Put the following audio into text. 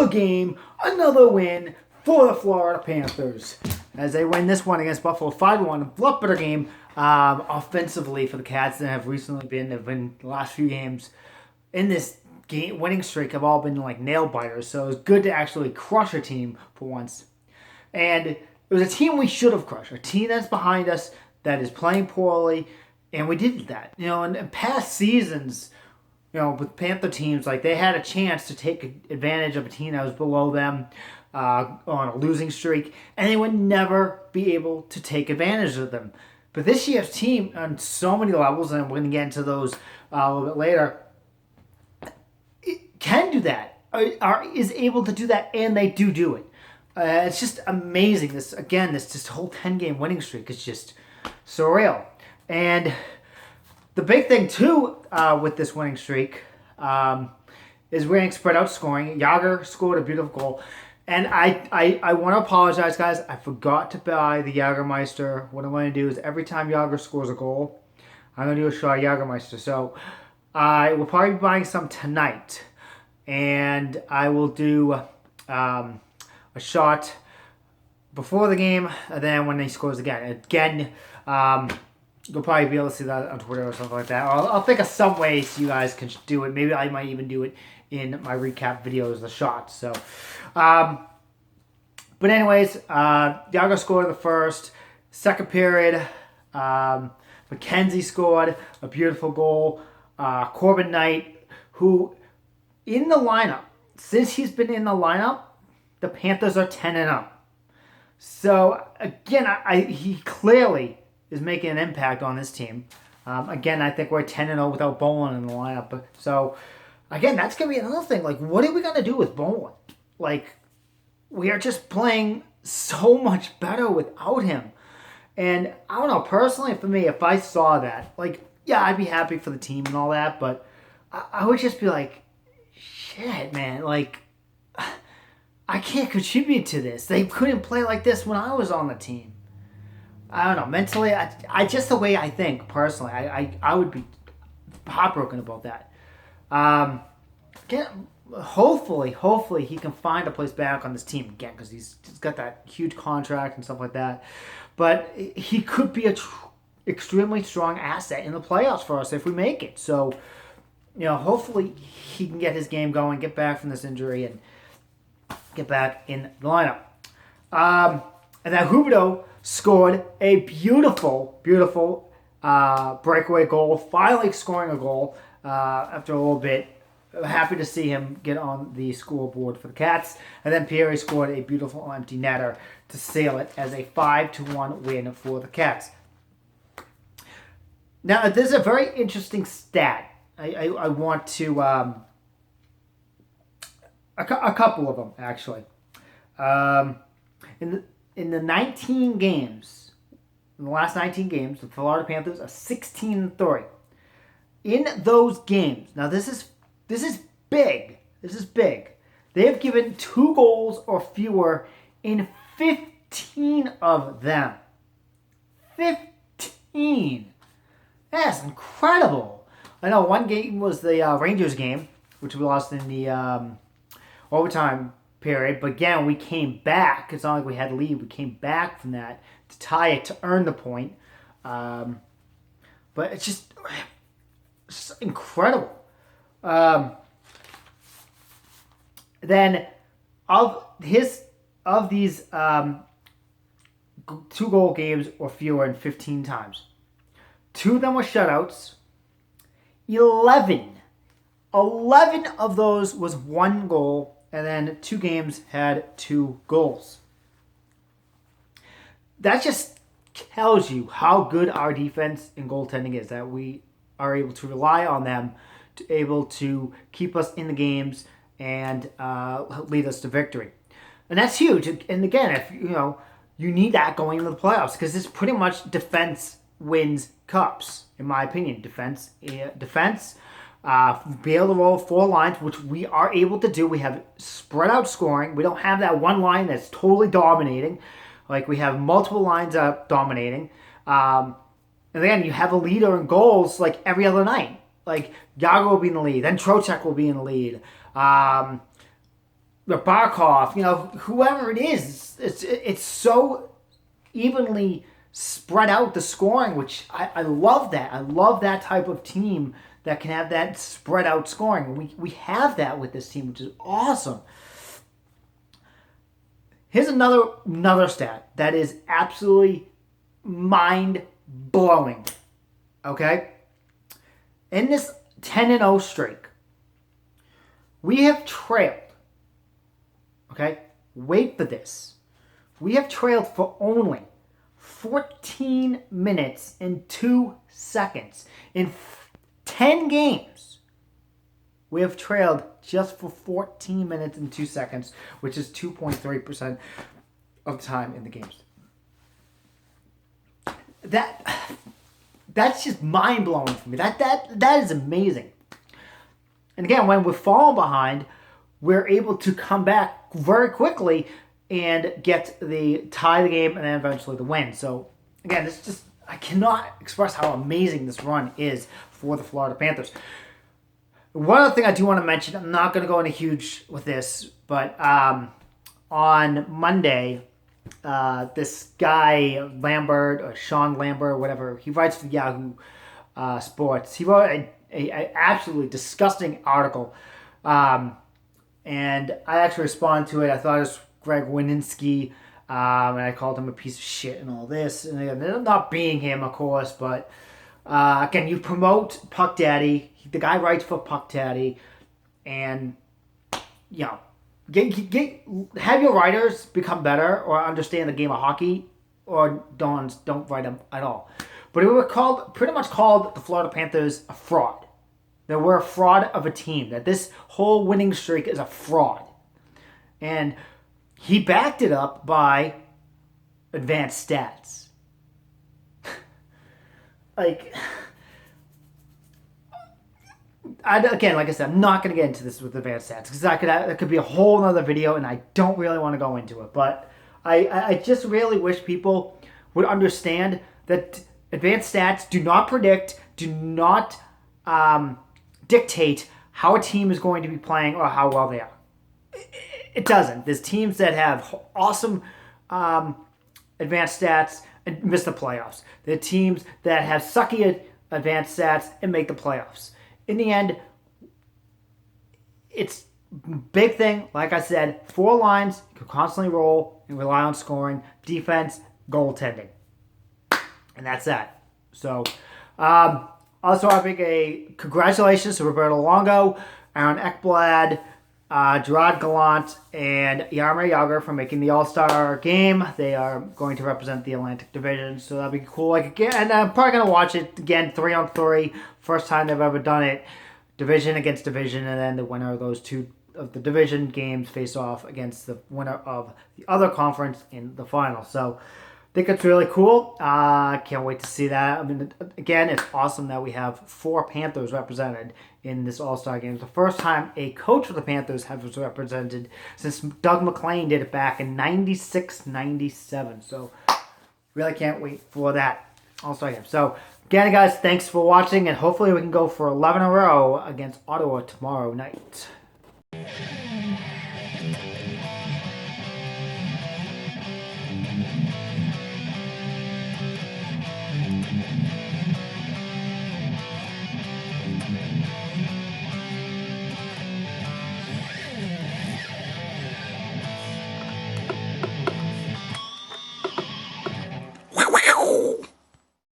another game, another win for the Florida Panthers as they win this one against Buffalo 5-1. A lot better game offensively for the Cats than have recently been. They've been the last few games in this game winning streak have all been like nail biters. So it was good to actually crush a team for once. And it was a team we should have crushed. A team that's behind us that is playing poorly, and we did that. In past seasons, with Panther teams, like they had a chance to take advantage of a team that was below them on a losing streak, and they would never be able to take advantage of them. But this year's team, on so many levels, and we're going to get into those a little bit later, can do that, is able to do that, and they do it. It's just amazing. This whole 10-game winning streak is just surreal. And the big thing, too, with this winning streak is we're getting spread out scoring. Yager scored a beautiful goal. And I want to apologize, guys. I forgot to buy the Jagermeister. What I'm going to do is every time Yager scores a goal, I'm going to do a shot of Jagermeister. So I will probably be buying some tonight. And I will do a shot before the game, and then when he scores again. You'll probably be able to see that on Twitter or something like that. Or I'll think of some ways you guys can do it. Maybe I might even do it in my recap videos, the shots. So, but anyways, Yago scored in the first. Second period, McKenzie scored a beautiful goal. Corbin Knight, who in the lineup, since he's been in the lineup, the Panthers are 10-0. So, again, he clearly is making an impact on this team. Again, I think we're 10-0 without Bolin in the lineup. So, again, that's going to be another thing. Like, what are we going to do with Bolin? Like, we are just playing so much better without him. And I don't know, personally, for me, if I saw that, like, yeah, I'd be happy for the team and all that, but I would just be like, shit, man, like, I can't contribute to this. They couldn't play like this when I was on the team. I don't know. Mentally, I just the way I think, personally, I would be heartbroken about that. Again, hopefully he can find a place back on this team again because he's got that huge contract and stuff like that. But he could be a extremely strong asset in the playoffs for us if we make it. So, hopefully he can get his game going, get back from this injury, and get back in the lineup. And then Huberdeau scored a beautiful breakaway goal, finally scoring a goal after a little bit. Happy to see him get on the scoreboard for the Cats. And then Pierre scored a beautiful empty netter to seal it as a 5-1 win for the Cats. Now, there's a very interesting stat. I want to... A couple of them, actually. In the 19 games, in the last 19 games, the Florida Panthers are 16-3. In those games, now this is big. This is big. They have given 2 goals or fewer in 15 of them. 15. That's incredible. I know one game was the Rangers game, which we lost in the overtime period. But again, we came back. It's not like we had a lead. We came back from that to tie it, to earn the point. But it's just incredible. Then of these 2-goal games or fewer in 15 times, 2 of them were shutouts. 11 of those was 1 goal, and then 2 games had 2 goals. That just tells you how good our defense and goaltending is, that we are able to rely on them to able to keep us in the games and lead us to victory. And that's huge. And again, if you need that going into the playoffs, because it's pretty much defense wins cups, in my opinion. Defense, be able to roll 4 lines, which we are able to do. We have spread out scoring. We don't have that one line that's totally dominating. Like, we have multiple lines up dominating. And again, you have a leader in goals like every other night. Like, Yago will be in the lead. Then Trocheck will be in the lead. Barkov, whoever it is, it's so evenly spread out the scoring, which I love that. I love that type of team that can have that spread out scoring. We have that with this team, which is awesome. Here's another stat that is absolutely mind-blowing. Okay? In this 10-0 streak, we have trailed. Okay? Wait for this. We have trailed for only 14 minutes and 2 seconds. In 10 games, we have trailed just for 14 minutes and 2 seconds, which is 2.3% of the time in the games. That's just mind-blowing for me. That is amazing. And again, when we're falling behind, we're able to come back very quickly and get the tie the game and then eventually the win. So again, this just, I cannot express how amazing this run is for the Florida Panthers. One other thing I do want to mention, I'm not going to go into huge with this, but on Monday, this guy Lambert or Sean Lambert, whatever, he writes for Yahoo Sports. He wrote a absolutely disgusting article, and I actually responded to it. I thought it was Greg Wininski, and I called him a piece of shit and all this. And again, not being him, of course, but again, you promote Puck Daddy. The guy writes for Puck Daddy, and have your writers become better or understand the game of hockey, or don't write them at all. But it was pretty much called the Florida Panthers a fraud. That we're a fraud of a team. That this whole winning streak is a fraud. And he backed it up by advanced stats. Again, like I said, I'm not going to get into this with advanced stats because that could be a whole other video, and I don't really want to go into it. But I just really wish people would understand that advanced stats do not predict, do not dictate how a team is going to be playing or how well they are. It doesn't. There's teams that have awesome advanced stats and miss the playoffs. There are teams that have sucky advanced stats and make the playoffs. In the end, it's big thing. Like I said, 4 lines, you can constantly roll and rely on scoring, defense, goaltending. And that's that. So, also I think a congratulations to Roberto Longo, Aaron Ekblad, Gerard Gallant, and Jaromir Jagr for making the All-Star game. They are going to represent the Atlantic Division, so that'll be cool. And I'm probably going to watch it again, 3-on-3. First time they've ever done it. Division against division, and then the winner of those two of the division games face off against the winner of the other conference in the final. So I think it's really cool. Can't wait to see that. I mean, again, it's awesome that we have 4 Panthers represented in this All-Star game. It's the first time a coach for the Panthers has represented since Doug McClain did it back in 96-97. So really can't wait for that All-Star game. So again, guys, thanks for watching, and hopefully we can go for 11 in a row against Ottawa tomorrow night.